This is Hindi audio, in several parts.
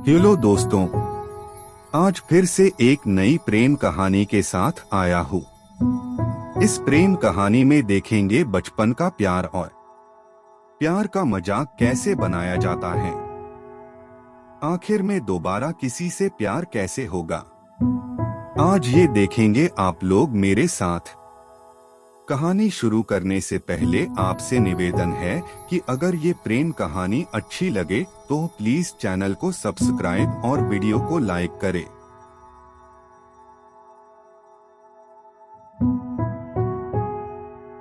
हेलो दोस्तों, आज फिर से एक नई प्रेम कहानी के साथ आया हूँ। इस प्रेम कहानी में देखेंगे बचपन का प्यार और प्यार का मजाक कैसे बनाया जाता है। आखिर में दोबारा किसी से प्यार कैसे होगा, आज ये देखेंगे आप लोग मेरे साथ। कहानी शुरू करने से पहले आपसे निवेदन है कि अगर ये प्रेम कहानी अच्छी लगे तो प्लीज चैनल को सब्सक्राइब और वीडियो को लाइक करें।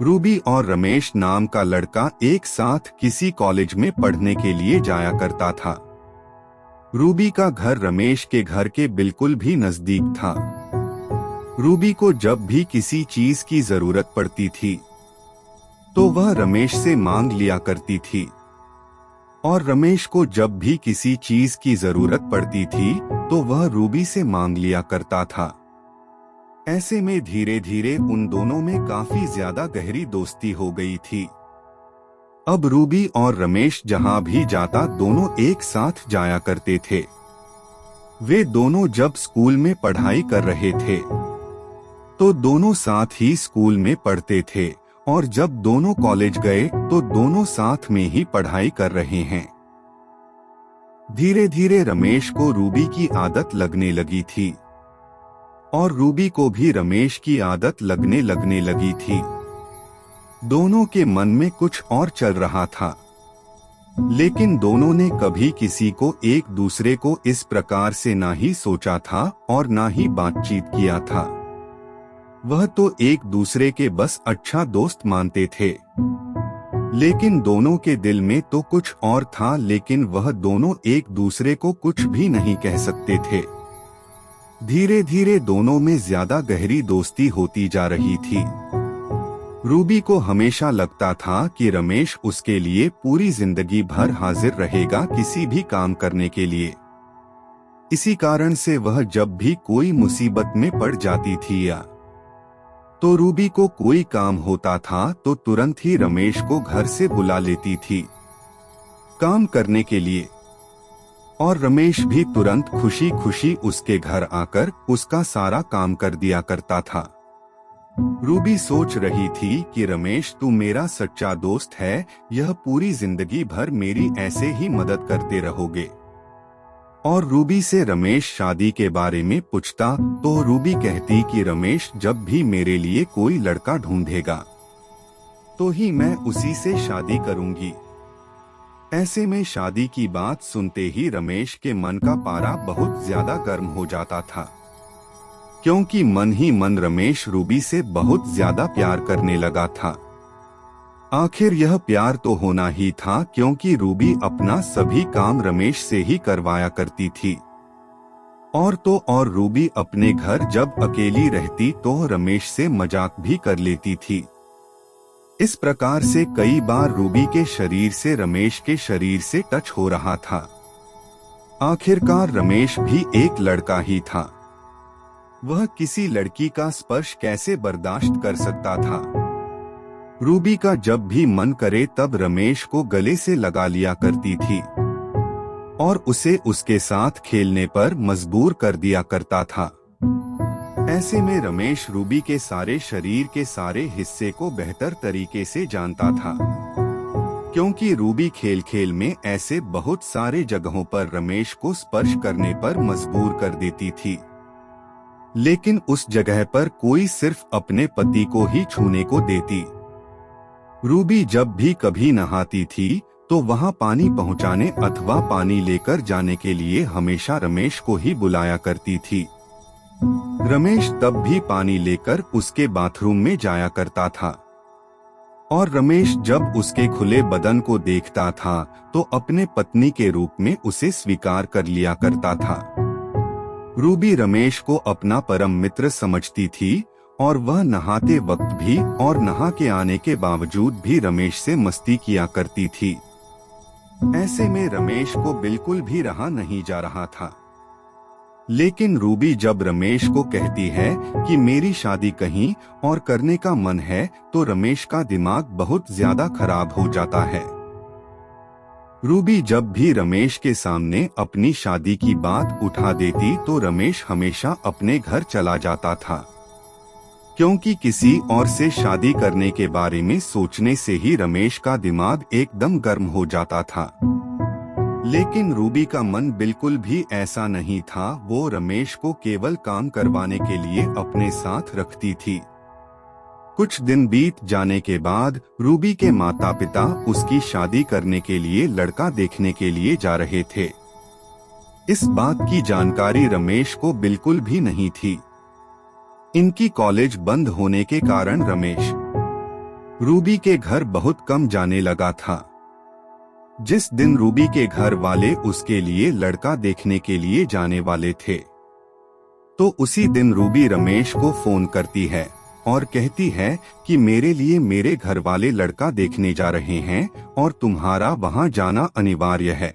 रूबी और रमेश नाम का लड़का एक साथ किसी कॉलेज में पढ़ने के लिए जाया करता था। रूबी का घर रमेश के घर के बिल्कुल भी नजदीक था। रूबी को जब भी किसी चीज की जरूरत पड़ती थी तो वह रमेश से मांग लिया करती थी, और रमेश को जब भी किसी चीज की जरूरत पड़ती थी तो वह रूबी से मांग लिया करता था। ऐसे में धीरे धीरे उन दोनों में काफी ज्यादा गहरी दोस्ती हो गई थी। अब रूबी और रमेश जहां भी जाता दोनों एक साथ जाया करते थे। वे दोनों जब स्कूल में पढ़ाई कर रहे थे तो दोनों साथ ही स्कूल में पढ़ते थे, और जब दोनों कॉलेज गए तो दोनों साथ में ही पढ़ाई कर रहे हैं। धीरे धीरे रमेश को रूबी की आदत लगने लगी थी और रूबी को भी रमेश की आदत लगने लगी थी। दोनों के मन में कुछ और चल रहा था, लेकिन दोनों ने कभी किसी को एक दूसरे को इस प्रकार से ना ही सोचा था और ना ही बातचीत किया था। वह तो एक दूसरे के बस अच्छा दोस्त मानते थे, लेकिन दोनों के दिल में तो कुछ और था। लेकिन वह दोनों एक दूसरे को कुछ भी नहीं कह सकते थे। धीरे धीरे दोनों में ज्यादा गहरी दोस्ती होती जा रही थी। रूबी को हमेशा लगता था कि रमेश उसके लिए पूरी जिंदगी भर हाजिर रहेगा किसी भी काम करने के लिए। इसी कारण से वह जब भी कोई मुसीबत में पड़ जाती थी या तो रूबी को कोई काम होता था तो तुरंत ही रमेश को घर से बुला लेती थी काम करने के लिए, और रमेश भी तुरंत खुशी खुशी उसके घर आकर उसका सारा काम कर दिया करता था। रूबी सोच रही थी कि रमेश तू मेरा सच्चा दोस्त है, यह पूरी जिंदगी भर मेरी ऐसे ही मदद करते रहोगे। और रूबी से रमेश शादी के बारे में पूछता तो रूबी कहती कि रमेश जब भी मेरे लिए कोई लड़का ढूंढेगा तो ही मैं उसी से शादी करूंगी। ऐसे में शादी की बात सुनते ही रमेश के मन का पारा बहुत ज्यादा गर्म हो जाता था, क्योंकि मन ही मन रमेश रूबी से बहुत ज्यादा प्यार करने लगा था। आखिर यह प्यार तो होना ही था, क्योंकि रूबी अपना सभी काम रमेश से ही करवाया करती थी। और तो और रूबी अपने घर जब अकेली रहती तो रमेश से मजाक भी कर लेती थी। इस प्रकार से कई बार रूबी के शरीर से रमेश के शरीर से टच हो रहा था। आखिरकार रमेश भी एक लड़का ही था, वह किसी लड़की का स्पर्श कैसे बर्दाश्त कर सकता था। रूबी का जब भी मन करे तब रमेश को गले से लगा लिया करती थी और उसे उसके साथ खेलने पर मजबूर कर दिया करता था। ऐसे में रमेश रूबी के सारे शरीर के सारे हिस्से को बेहतर तरीके से जानता था, क्योंकि रूबी खेल खेल में ऐसे बहुत सारे जगहों पर रमेश को स्पर्श करने पर मजबूर कर देती थी, लेकिन उस जगह पर कोई सिर्फ अपने पति को ही छूने को देती। रूबी जब भी कभी नहाती थी तो वहां पानी पहुंचाने अथवा पानी लेकर जाने के लिए हमेशा रमेश को ही बुलाया करती थी। रमेश तब भी पानी लेकर उसके बाथरूम में जाया करता था, और रमेश जब उसके खुले बदन को देखता था तो अपने पत्नी के रूप में उसे स्वीकार कर लिया करता था। रूबी रमेश को अपना परम मित्र समझती थी, और वह नहाते वक्त भी और नहा के आने के बावजूद भी रमेश से मस्ती किया करती थी। ऐसे में रमेश को बिल्कुल भी रहा नहीं जा रहा था। लेकिन रूबी जब रमेश को कहती है कि मेरी शादी कहीं और करने का मन है तो रमेश का दिमाग बहुत ज्यादा खराब हो जाता है। रूबी जब भी रमेश के सामने अपनी शादी की बात उठा देती तो रमेश हमेशा अपने घर चला जाता था, क्योंकि किसी और से शादी करने के बारे में सोचने से ही रमेश का दिमाग एकदम गर्म हो जाता था। लेकिन रूबी का मन बिल्कुल भी ऐसा नहीं था। वो रमेश को केवल काम करवाने के लिए अपने साथ रखती थी। कुछ दिन बीत जाने के बाद रूबी के माता पिता उसकी शादी करने के लिए लड़का देखने के लिए जा रहे थे। इस बात की जानकारी रमेश को बिल्कुल भी नहीं थी। इनकी कॉलेज बंद होने के कारण रमेश रूबी के घर बहुत कम जाने लगा था। जिस दिन रूबी के घर वाले उसके लिए लड़का देखने के लिए जाने वाले थे, तो उसी दिन रूबी रमेश को फोन करती है और कहती है कि मेरे लिए मेरे घर वाले लड़का देखने जा रहे हैं और तुम्हारा वहां जाना अनिवार्य है,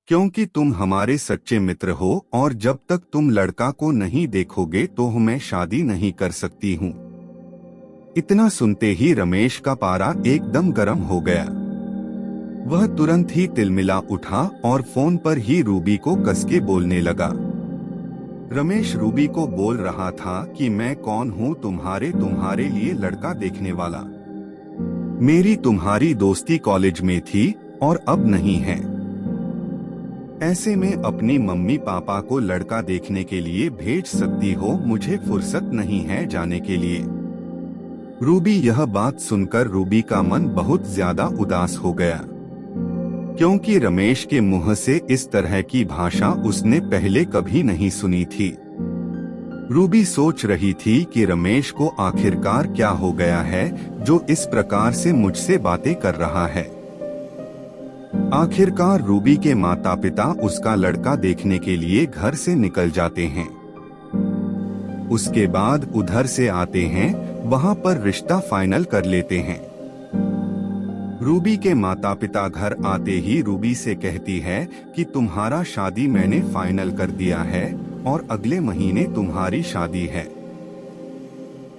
क्योंकि तुम हमारे सच्चे मित्र हो और जब तक तुम लड़का को नहीं देखोगे तो मैं शादी नहीं कर सकती हूँ। इतना सुनते ही रमेश का पारा एकदम गर्म हो गया। वह तुरंत ही तिलमिला उठा और फोन पर ही रूबी को कसके बोलने लगा। रमेश रूबी को बोल रहा था कि मैं कौन हूँ तुम्हारे लिए लड़का देखने वाला। मेरी तुम्हारी दोस्ती कॉलेज में थी और अब नहीं है। ऐसे में अपनी मम्मी पापा को लड़का देखने के लिए भेज सकती हो, मुझे फुर्सत नहीं है जाने के लिए। रूबी यह बात सुनकर रूबी का मन बहुत ज्यादा उदास हो गया, क्योंकि रमेश के मुंह से इस तरह की भाषा उसने पहले कभी नहीं सुनी थी। रूबी सोच रही थी कि रमेश को आखिरकार क्या हो गया है जो इस प्रकार से मुझसे बातें कर रहा है। आखिरकार रूबी के माता पिता उसका लड़का देखने के लिए घर से निकल जाते हैं। उसके बाद उधर से आते हैं, वहां पर रिश्ता फाइनल कर लेते हैं। रूबी के माता पिता घर आते ही रूबी से कहती है कि तुम्हारा शादी मैंने फाइनल कर दिया है और अगले महीने तुम्हारी शादी है।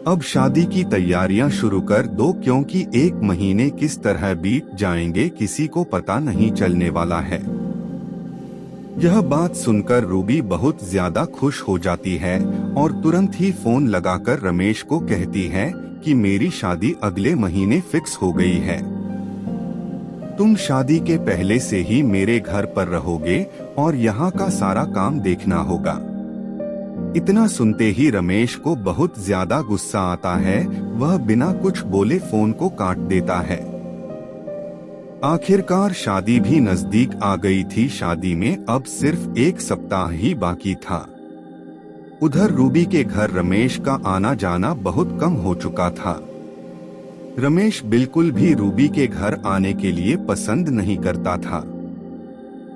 अब शादी की तैयारियां शुरू कर दो, क्योंकि 1 महीने किस तरह बीत जाएंगे किसी को पता नहीं चलने वाला है। यह बात सुनकर रूबी बहुत ज्यादा खुश हो जाती है और तुरंत ही फोन लगाकर रमेश को कहती है कि मेरी शादी अगले महीने फिक्स हो गई है। तुम शादी के पहले से ही मेरे घर पर रहोगे और यहाँ का सारा काम देखना होगा। इतना सुनते ही रमेश को बहुत ज्यादा गुस्सा आता है। वह बिना कुछ बोले फोन को काट देता है। आखिरकार शादी भी नजदीक आ गई थी। शादी में अब सिर्फ 1 सप्ताह ही बाकी था। उधर रूबी के घर रमेश का आना जाना बहुत कम हो चुका था। रमेश बिल्कुल भी रूबी के घर आने के लिए पसंद नहीं करता था।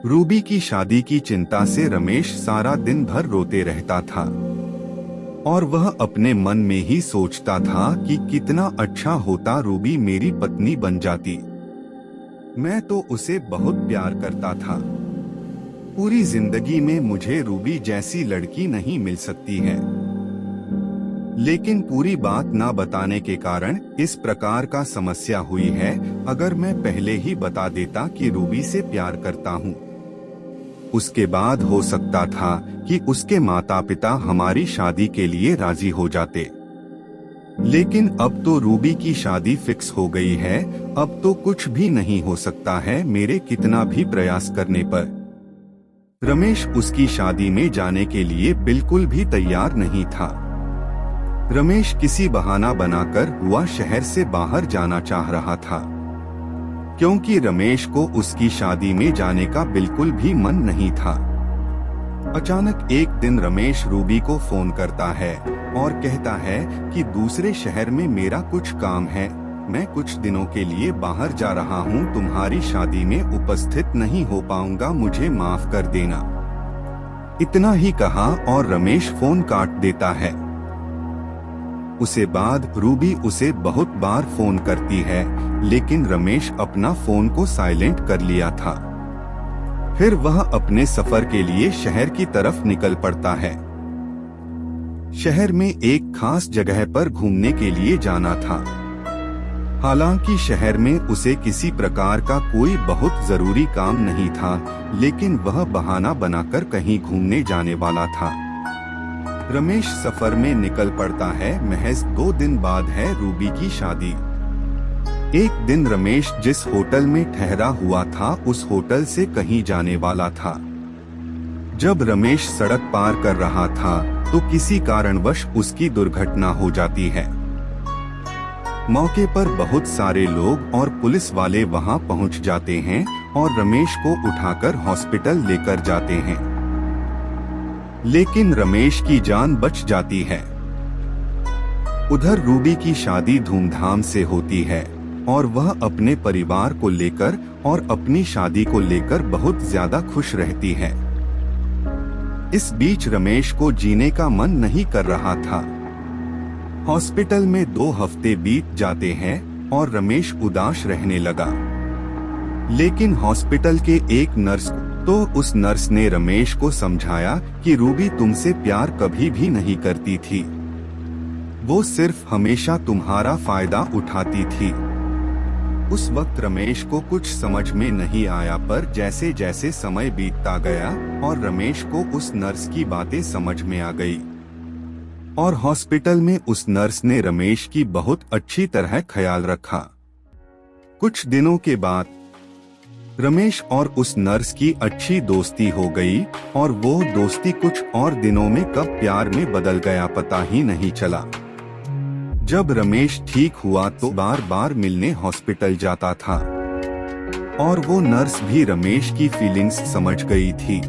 रूबी की शादी की चिंता से रमेश सारा दिन भर रोते रहता था और वह अपने मन में ही सोचता था कि कितना अच्छा होता रूबी मेरी पत्नी बन जाती। मैं तो उसे बहुत प्यार करता था। पूरी जिंदगी में मुझे रूबी जैसी लड़की नहीं मिल सकती है। लेकिन पूरी बात ना बताने के कारण इस प्रकार का समस्या हुई है। अगर मैं पहले ही बता देता कि रूबी से प्यार करता हूँ, उसके बाद हो सकता था कि उसके माता पिता हमारी शादी के लिए राजी हो जाते। लेकिन अब तो रूबी की शादी फिक्स हो गई है। अब तो कुछ भी नहीं हो सकता है मेरे कितना भी प्रयास करने पर। रमेश उसकी शादी में जाने के लिए बिल्कुल भी तैयार नहीं था। रमेश किसी बहाना बनाकर वह शहर से बाहर जाना चाह रहा था, क्योंकि रमेश को उसकी शादी में जाने का बिल्कुल भी मन नहीं था। अचानक एक दिन रमेश रूबी को फोन करता है और कहता है कि दूसरे शहर में मेरा कुछ काम है, मैं कुछ दिनों के लिए बाहर जा रहा हूँ, तुम्हारी शादी में उपस्थित नहीं हो पाऊंगा, मुझे माफ कर देना। इतना ही कहा और रमेश फोन काट देता है। उसे बाद रूबी उसे बहुत बार फोन करती है, लेकिन रमेश अपना फोन को साइलेंट कर लिया था। फिर वह अपने सफर के लिए शहर की तरफ निकल पड़ता है। शहर में एक खास जगह पर घूमने के लिए जाना था। हालांकि शहर में उसे किसी प्रकार का कोई बहुत जरूरी काम नहीं था, लेकिन वह बहाना बनाकर कहीं घूमने जाने वाला था। रमेश सफर में निकल पड़ता है। महज 2 दिन बाद है रूबी की शादी। एक दिन रमेश जिस होटल में ठहरा हुआ था उस होटल से कहीं जाने वाला था। जब रमेश सड़क पार कर रहा था तो किसी कारणवश उसकी दुर्घटना हो जाती है। मौके पर बहुत सारे लोग और पुलिस वाले वहां पहुंच जाते हैं और रमेश को उठाकर हॉस्पिटल लेकर जाते हैं, लेकिन रमेश की जान बच जाती है। उधर रूबी की शादी धूमधाम से होती है और वह अपने परिवार को लेकर और अपनी शादी को लेकर बहुत ज्यादा खुश रहती है। इस बीच रमेश को जीने का मन नहीं कर रहा था। हॉस्पिटल में 2 हफ्ते बीत जाते हैं और रमेश उदास रहने लगा। लेकिन हॉस्पिटल के एक नर्स तो उस नर्स ने रमेश को समझाया कि रूबी तुमसे प्यार कभी भी नहीं करती थी, वो सिर्फ हमेशा तुम्हारा फायदा उठाती थी। उस वक्त रमेश को कुछ समझ में नहीं आया, पर जैसे जैसे समय बीतता गया और रमेश को उस नर्स की बातें समझ में आ गई और हॉस्पिटल में उस नर्स ने रमेश की बहुत अच्छी तरह ख्याल रखा। कुछ दिनों के बाद रमेश और उस नर्स की अच्छी दोस्ती हो गई और वो दोस्ती कुछ और दिनों में कब प्यार में बदल गया पता ही नहीं चला। जब रमेश ठीक हुआ तो बार बार मिलने हॉस्पिटल जाता था और वो नर्स भी रमेश की फीलिंग्स समझ गई थी।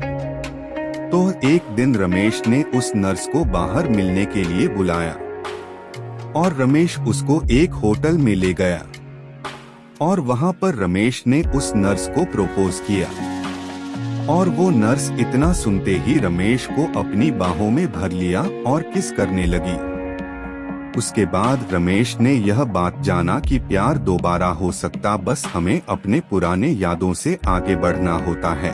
तो एक दिन रमेश ने उस नर्स को बाहर मिलने के लिए बुलाया और रमेश उसको एक होटल में ले गया और वहां पर रमेश ने उस नर्स को प्रपोज किया और वो नर्स इतना सुनते ही रमेश को अपनी बाहों में भर लिया और किस करने लगी। उसके बाद रमेश ने यह बात जाना कि प्यार दोबारा हो सकता, बस हमें अपने पुराने यादों से आगे बढ़ना होता है।